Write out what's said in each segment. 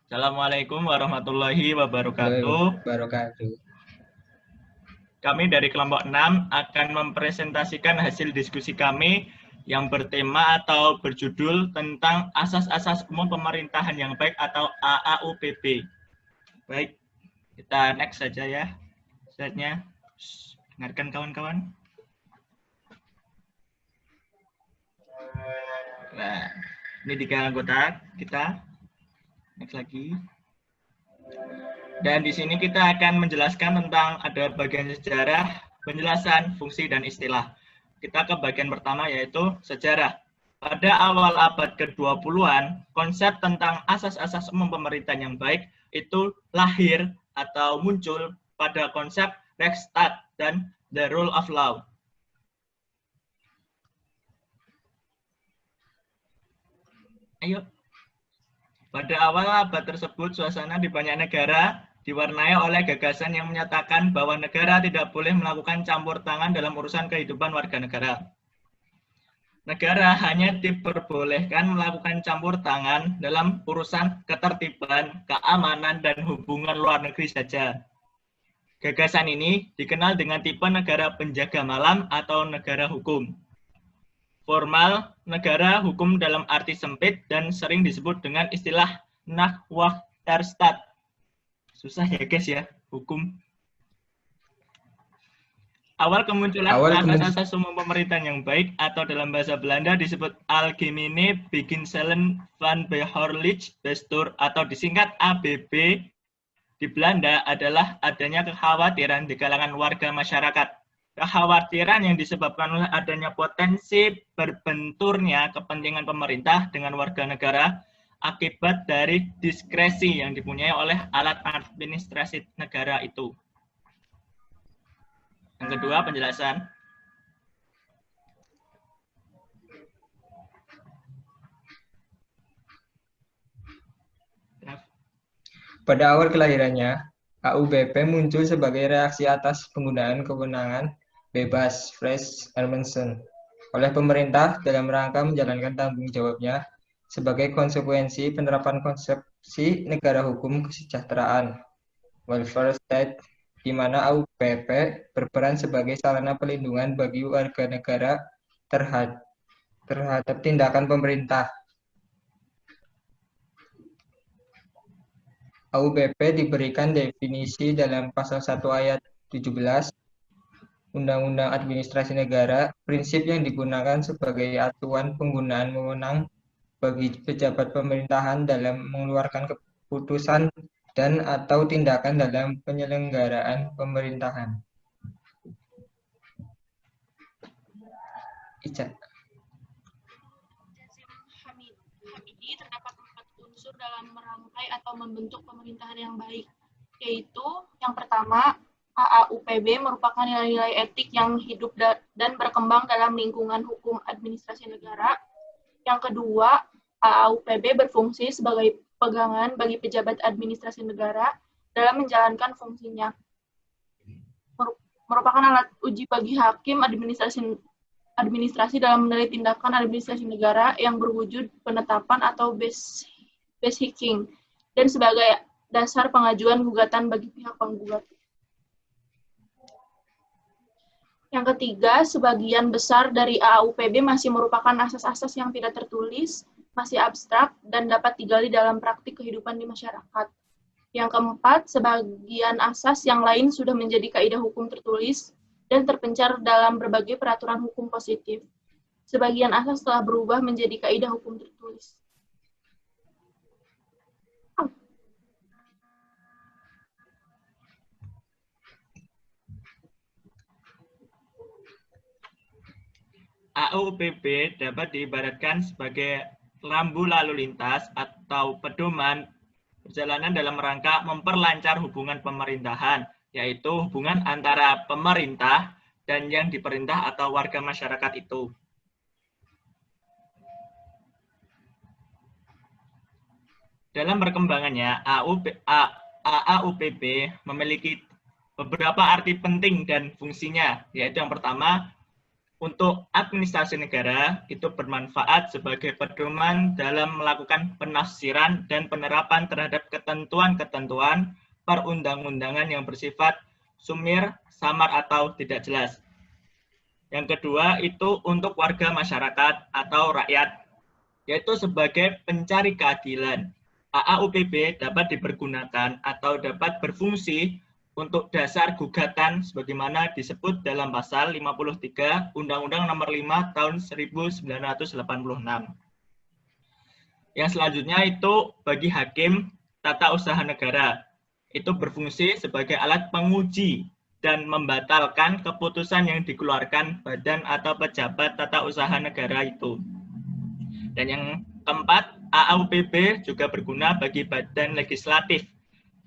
Assalamualaikum warahmatullahi Halo, wabarakatuh. wabarakatuh. Kami dari kelompok 6 akan mempresentasikan hasil diskusi kami yang bertema atau berjudul tentang asas-asas umum pemerintahan yang baik atau AAUPB. Baik, kita next saja ya slide-nya. Dengarkan kawan-kawan. Nah, ini 3 anggota kita. Next lagi. Dan di sini kita akan menjelaskan tentang ada bagian sejarah, penjelasan, fungsi, dan istilah. Kita ke bagian pertama yaitu sejarah. Pada awal abad ke-20-an, konsep tentang asas-asas umum pemerintahan yang baik itu lahir atau muncul pada konsep Rechtsstaat dan the rule of law. Ayo. Pada awal abad tersebut, suasana di banyak negara diwarnai oleh gagasan yang menyatakan bahwa negara tidak boleh melakukan campur tangan dalam urusan kehidupan warga negara. Negara hanya diperbolehkan melakukan campur tangan dalam urusan ketertiban, keamanan, dan hubungan luar negeri saja. Gagasan ini dikenal dengan tipe negara penjaga malam atau negara hukum. Formal, negara hukum dalam arti sempit dan sering disebut dengan istilah Nachwachterstaat. Susah ya guys ya, hukum. Awal kemunculan asas-asas umum pemerintahan yang baik atau dalam bahasa Belanda disebut Algemene Beginselen van Behoorlijk Bestuur atau disingkat ABB di Belanda adalah adanya kekhawatiran di kalangan warga masyarakat. Kekhawatiran yang disebabkan oleh adanya potensi berbenturnya kepentingan pemerintah dengan warga negara akibat dari diskresi yang dipunyai oleh alat administrasi negara itu. Yang kedua, penjelasan. Pada awal kelahirannya, AUBP muncul sebagai reaksi atas penggunaan kewenangan bebas Fresh Hermansen oleh pemerintah dalam rangka menjalankan tanggung jawabnya sebagai konsekuensi penerapan konsepsi negara hukum kesejahteraan welfare state, di mana AUBP berperan sebagai sarana pelindungan bagi warga negara terhadap tindakan pemerintah. AUBP diberikan definisi dalam pasal 1 ayat 17 Undang-Undang Administrasi Negara, prinsip yang digunakan sebagai acuan penggunaan wewenang bagi pejabat pemerintahan dalam mengeluarkan keputusan dan atau tindakan dalam penyelenggaraan pemerintahan. Hamidi terdapat 4 unsur dalam merangkai atau membentuk pemerintahan yang baik, yaitu yang pertama, AAUPB merupakan nilai-nilai etik yang hidup dan berkembang dalam lingkungan hukum administrasi negara. Yang kedua, AAUPB berfungsi sebagai pegangan bagi pejabat administrasi negara dalam menjalankan fungsinya. Merupakan alat uji bagi hakim administrasi dalam menilai tindakan administrasi negara yang berwujud penetapan atau basiking, dan sebagai dasar pengajuan gugatan bagi pihak penggugat. Yang ketiga, sebagian besar dari AAUPB masih merupakan asas-asas yang tidak tertulis, masih abstrak, dan dapat digali dalam praktik kehidupan di masyarakat. Yang keempat, sebagian asas yang lain sudah menjadi kaidah hukum tertulis dan terpencar dalam berbagai peraturan hukum positif. Sebagian asas telah berubah menjadi kaidah hukum tertulis. AUPB dapat diibaratkan sebagai rambu lalu lintas atau pedoman perjalanan dalam rangka memperlancar hubungan pemerintahan, yaitu hubungan antara pemerintah dan yang diperintah atau warga masyarakat itu. Dalam perkembangannya, AAUPB memiliki beberapa arti penting dan fungsinya, yaitu yang pertama, untuk administrasi negara itu bermanfaat sebagai pedoman dalam melakukan penafsiran dan penerapan terhadap ketentuan-ketentuan perundang-undangan yang bersifat sumir, samar, atau tidak jelas. Yang kedua itu untuk warga masyarakat atau rakyat, yaitu sebagai pencari keadilan. AAUPB dapat dipergunakan atau dapat berfungsi untuk dasar gugatan sebagaimana disebut dalam pasal 53 Undang-Undang Nomor 5 Tahun 1986. Yang selanjutnya itu bagi hakim tata usaha negara. Itu berfungsi sebagai alat penguji dan membatalkan keputusan yang dikeluarkan badan atau pejabat tata usaha negara itu. Dan yang keempat, AAUPB juga berguna bagi badan legislatif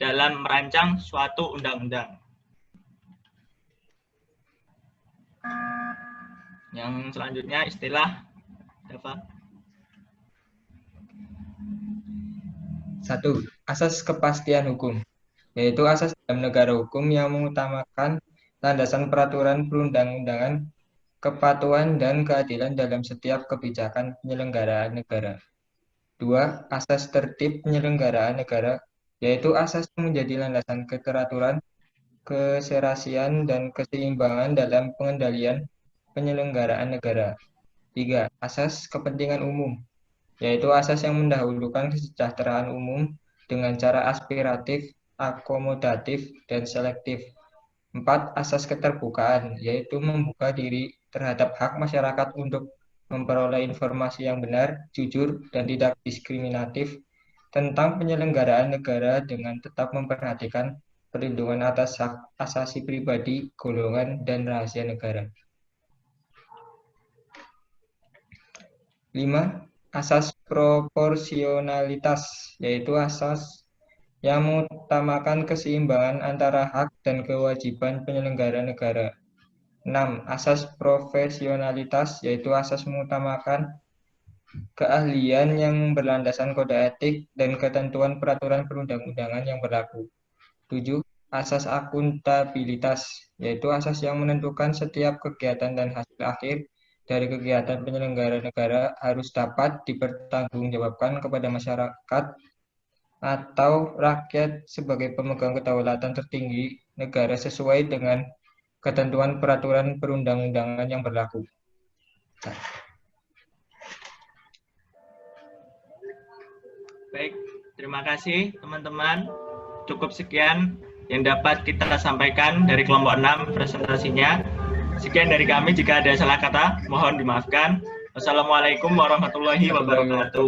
dalam merancang suatu undang-undang. Yang selanjutnya istilah Dava. 1. Asas kepastian hukum, yaitu asas dalam negara hukum yang mengutamakan landasan peraturan perundang-undangan, kepatuhan dan keadilan dalam setiap kebijakan penyelenggaraan negara. 2. Asas tertib penyelenggaraan negara, yaitu asas yang menjadi landasan keteraturan, keserasian, dan keseimbangan dalam pengendalian penyelenggaraan negara. 3. Asas kepentingan umum, yaitu asas yang mendahulukan kesejahteraan umum dengan cara aspiratif, akomodatif, dan selektif. 4. Asas keterbukaan, yaitu membuka diri terhadap hak masyarakat untuk memperoleh informasi yang benar, jujur, dan tidak diskriminatif tentang penyelenggaraan negara dengan tetap memperhatikan perlindungan atas hak asasi pribadi, golongan, dan rahasia negara. 5. Asas proporsionalitas, yaitu asas yang mengutamakan keseimbangan antara hak dan kewajiban penyelenggara negara. 6. Asas profesionalitas, yaitu asas mengutamakan keahlian yang berlandasan kode etik dan ketentuan peraturan perundang-undangan yang berlaku. 7. Asas akuntabilitas, yaitu asas yang menentukan setiap kegiatan dan hasil akhir dari kegiatan penyelenggara negara harus dapat dipertanggungjawabkan kepada masyarakat atau rakyat sebagai pemegang kedaulatan tertinggi negara sesuai dengan ketentuan peraturan perundang-undangan yang berlaku. Baik, terima kasih teman-teman. Cukup sekian yang dapat kita sampaikan dari kelompok 6 presentasinya. Sekian dari kami, jika ada salah kata mohon dimaafkan. Wassalamualaikum warahmatullahi wabarakatuh.